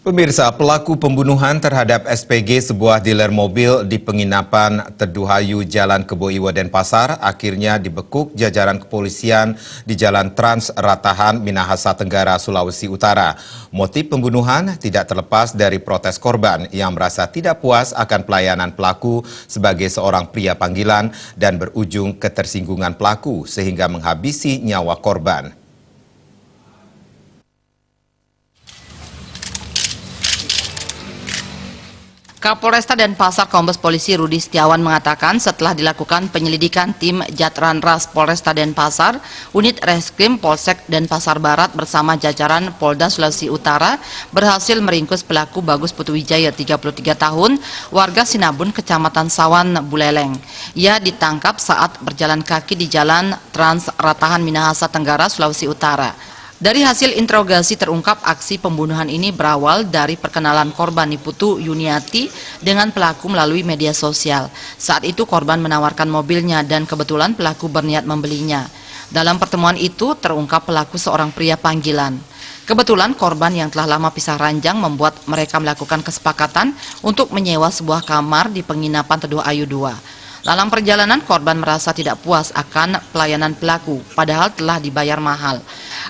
Pemirsa, pelaku pembunuhan terhadap SPG, sebuah dealer mobil di penginapan Teduhayu, Jalan Kebo Iwo, Denpasar, akhirnya dibekuk jajaran kepolisian di Jalan Trans Ratahan, Minahasa Tenggara, Sulawesi Utara. Motif pembunuhan tidak terlepas dari protes korban yang merasa tidak puas akan pelayanan pelaku sebagai seorang pria panggilan dan berujung ketersinggungan pelaku sehingga menghabisi nyawa korban. Kapolresta Denpasar Kombes Polisi Rudi Setiawan mengatakan setelah dilakukan penyelidikan tim Jatranras Polresta Denpasar, unit Reskrim Polsek Denpasar Barat bersama jajaran Polda Sulawesi Utara berhasil meringkus pelaku Bagus Putuwijaya 33 tahun, warga Sinabun, Kecamatan Sawan, Buleleng. Ia ditangkap saat berjalan kaki di Jalan Trans Ratahan, Minahasa Tenggara, Sulawesi Utara. Dari hasil interogasi terungkap aksi pembunuhan ini berawal dari perkenalan korban Niputu Yuniati dengan pelaku melalui media sosial. Saat itu korban menawarkan mobilnya dan kebetulan pelaku berniat membelinya. Dalam pertemuan itu terungkap pelaku seorang pria panggilan. Kebetulan korban yang telah lama pisah ranjang membuat mereka melakukan kesepakatan untuk menyewa sebuah kamar di penginapan Teduhayu 2. Dalam perjalanan, korban merasa tidak puas akan pelayanan pelaku, padahal telah dibayar mahal.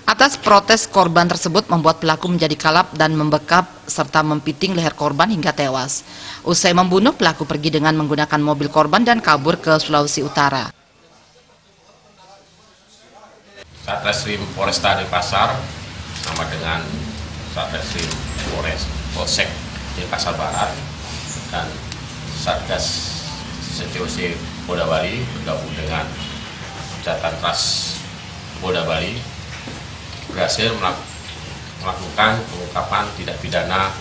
Atas protes korban tersebut membuat pelaku menjadi kalap dan membekap serta mempiting leher korban hingga tewas. Usai membunuh, pelaku pergi dengan menggunakan mobil korban dan kabur ke Sulawesi Utara. Satreskrim Polresta Denpasar sama dengan Satreskrim Polsek Denpasar Barat dan Satgas COC Polda Bali bergabung dengan Jatranras Polda Bali berhasil melakukan pengungkapan tindak pidana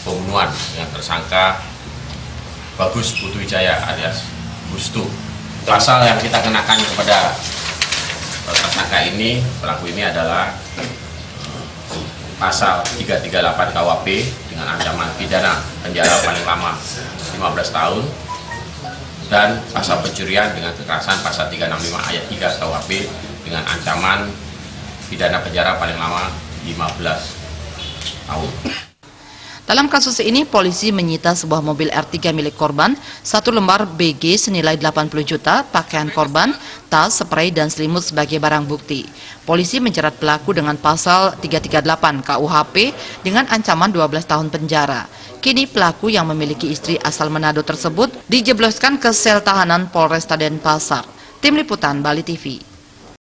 pembunuhan dengan tersangka Bagus Putuwijaya alias Gustu. Pasal yang kita kenakan kepada tersangka ini, pelaku ini adalah pasal 338 KUHP dengan ancaman pidana penjara paling lama 15 tahun dan pasal pencurian dengan kekerasan pasal 365 ayat 3 KUHP dengan ancaman pidana penjara paling lama 15 tahun. Dalam kasus ini, polisi menyita sebuah mobil R3 milik korban, 1 lembar BG senilai 80 juta, pakaian korban, tas, spray, dan selimut sebagai barang bukti. Polisi menjerat pelaku dengan pasal 338 KUHP dengan ancaman 12 tahun penjara. Kini pelaku yang memiliki istri asal Manado tersebut dijebloskan ke sel tahanan Polresta Denpasar. Tim Liputan Bali TV.